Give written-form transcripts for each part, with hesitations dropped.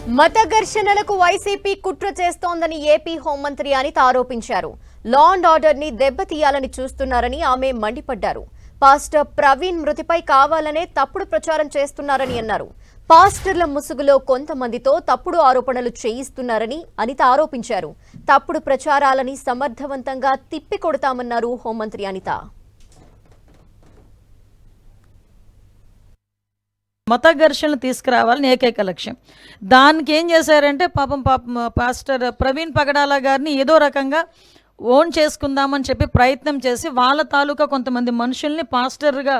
మత ఘర్షణలకు వైసీపీ కుట్ర చేస్తోందని ఏపీ హోంమంత్రి అనిత ఆరోపించారు. లా అండ్ ఆర్డర్ ని దెబ్బతీయాలని చూస్తున్నారని ఆమె మండిపడ్డారు. పాస్టర్ ప్రవీణ్ మృతిపై కావాలనే తప్పుడు ప్రచారం చేస్తున్నారని అన్నారు. పాస్టర్ల ముసుగులో కొంతమందితో తప్పుడు ఆరోపణలు చేయిస్తున్నారని అనిత ఆరోపించారు. తప్పుడు ప్రచారాలని సమర్థవంతంగా తిప్పికొడతామన్నారు హోంమంత్రి అనిత. మత ఘర్షణలు తీసుకురావాలని ఏకైక లక్ష్యం. దానికి ఏం చేశారంటే పాపం పాస్టర్ ప్రవీణ్ పగడాల గారిని ఏదో రకంగా ఓన్ చేసుకుందామని చెప్పి ప్రయత్నం చేసి వాళ్ళ తాలూకా కొంతమంది మనుషుల్ని పాస్టర్గా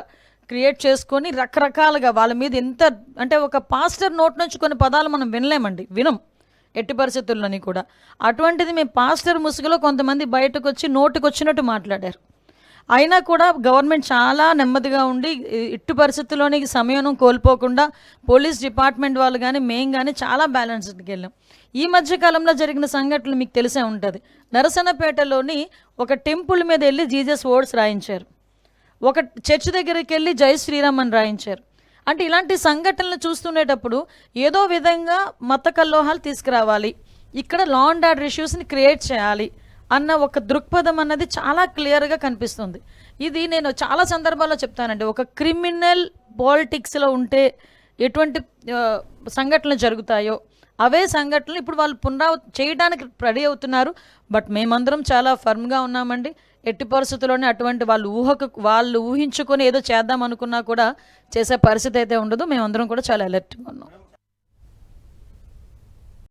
క్రియేట్ చేసుకొని రకరకాలుగా వాళ్ళ మీద ఎంత అంటే ఒక పాస్టర్ నోట్ నుంచి కొన్ని పదాలు మనం వినం ఎట్టి పరిస్థితుల్లోని కూడా. అటువంటిది మేము పాస్టర్ ముసుగులో కొంతమంది బయటకు వచ్చి నోటికి వచ్చినట్టు మాట్లాడారు. అయినా కూడా గవర్నమెంట్ చాలా నెమ్మదిగా ఉండి ఇట్టు పరిస్థితుల్లోని సమయం కోల్పోకుండా పోలీస్ డిపార్ట్మెంట్ వాళ్ళు కానీ మేము కానీ చాలా బ్యాలెన్స్డ్కి వెళ్ళాం. ఈ మధ్యకాలంలో జరిగిన సంఘటనలు మీకు తెలిసే ఉంటుంది. నరసన్నపేటలోని ఒక టెంపుల్ మీద వెళ్ళి జీసస్ వర్డ్స్ రాయించారు. ఒక చర్చ్ దగ్గరికి వెళ్ళి జై శ్రీరామ్ అని రాయించారు. అంటే ఇలాంటి సంఘటనలు చూస్తుండేటప్పుడు ఏదో విధంగా మత కల్లోహాలు తీసుకురావాలి, ఇక్కడ లా అండ్ ఆర్డర్ ఇష్యూస్ని క్రియేట్ చేయాలి అన్న ఒక దృక్పథం అన్నది చాలా క్లియర్గా కనిపిస్తుంది. ఇది నేను చాలా సందర్భాల్లో చెప్తానండి. ఒక క్రిమినల్ పాలిటిక్స్లో ఉంటే ఎటువంటి సంఘటనలు జరుగుతాయో అవే సంఘటనలు ఇప్పుడు వాళ్ళు చేయడానికి రెడీ అవుతున్నారు. బట్ మేమందరం చాలా ఫర్మ్గా ఉన్నామండి. ఎట్టి పరిస్థితుల్లోనే అటువంటి వాళ్ళు ఊహించుకొని ఏదో చేద్దాం అనుకున్నా కూడా చేసే పరిస్థితి అయితే ఉండదు. మేమందరం కూడా చాలా అలర్ట్గా ఉన్నాం.